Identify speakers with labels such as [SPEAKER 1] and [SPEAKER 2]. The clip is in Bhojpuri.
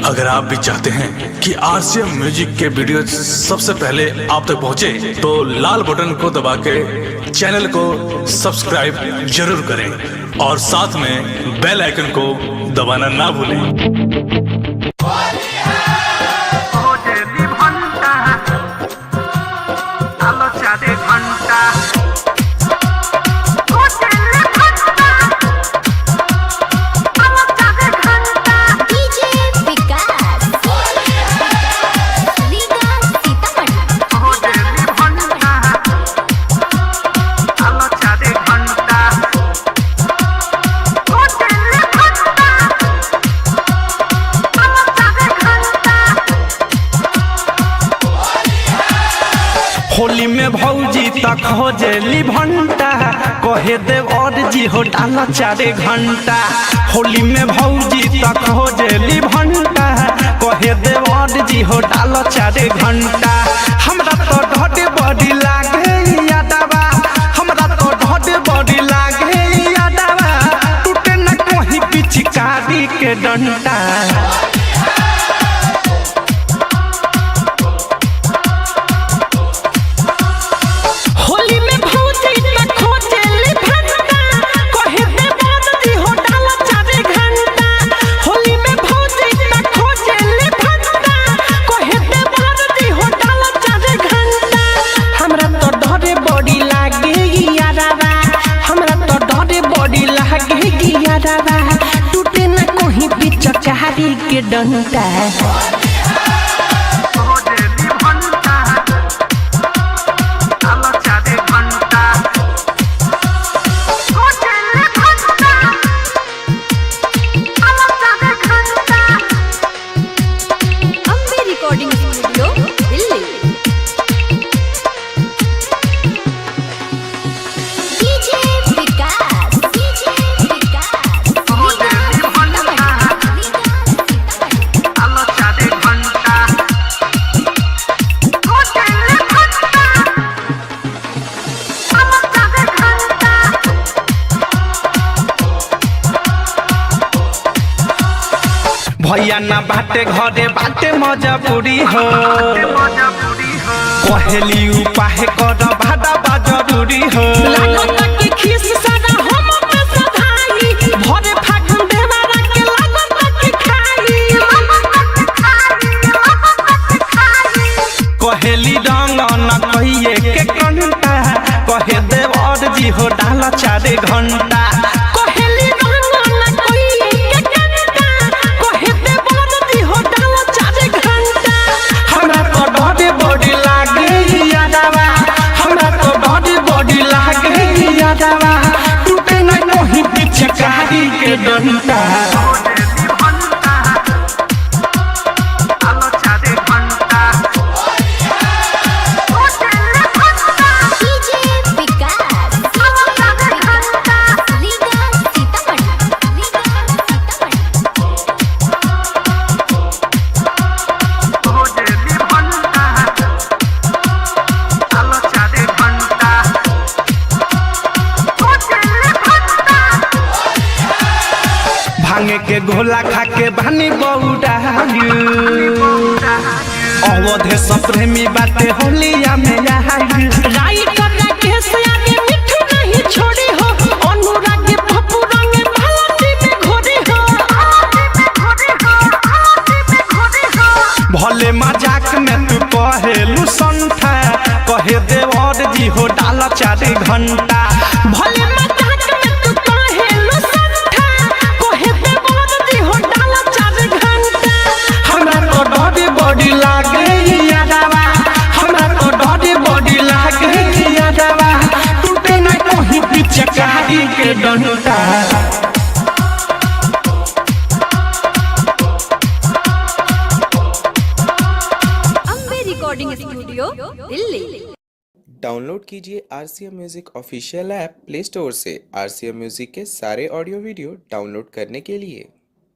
[SPEAKER 1] अगर आप भी चाहते हैं कि आरसीएम म्यूजिक के वीडियो सबसे पहले आप तक पहुंचे, तो लाल बटन को दबा के चैनल को सब्सक्राइब जरूर करें और साथ में बेल आइकन को दबाना ना भूलें।
[SPEAKER 2] होली में भौजी तक हो जेली भंटा कहे देव और जी हो डाला 4 घंटा। होली में भौजी तक हो जेली भंटा कहे देव और जी हो डाला 4 घंटा। हमरा तो ढोड बड़ी लागे यादवा, हमरा तो ढोड बड़ी लागे यादवा, टूटे न कहीं पिचकारी के डंटा। टूटे न कोई पिचकारी के डंटा। भैया ना बाटे घरे बाटे मजबूरी हो, पहली उपाय कर भाड़ा बा जरूरी हो। कहेली रंग न कहिए के कंटा कहे देव और जी हो डाला 4 घंटा। टूटे न कोई पिचकारी के डंटा। भांगे के गोला खा के बानी बौडा, अवधे सब प्रेमी बाटे होलिया में राइट करना के सयाने मिठू नहीं छोड़ी हो, अनुराग पप्पू रंग भालाटी में घोड़ी हो। भले मजाक में तू कहेलू संठा कहे देव और जी हो डाला 4 घंटा। भले मजाक में तू कहेलू संठा कहे देव और जी हो डाला 4 घंटा। हमरा तो डोडी बॉडी लागे यादवा, हमरा तो डोडी बॉडी लागे यादवा, टूटे न कोई पिचकारी के डंटा।
[SPEAKER 3] Recording studio Delhi.
[SPEAKER 4] डाउनलोड कीजिए RCM music official app play store से। आरसीएम म्यूजिक के सारे ऑडियो वीडियो डाउनलोड करने के लिए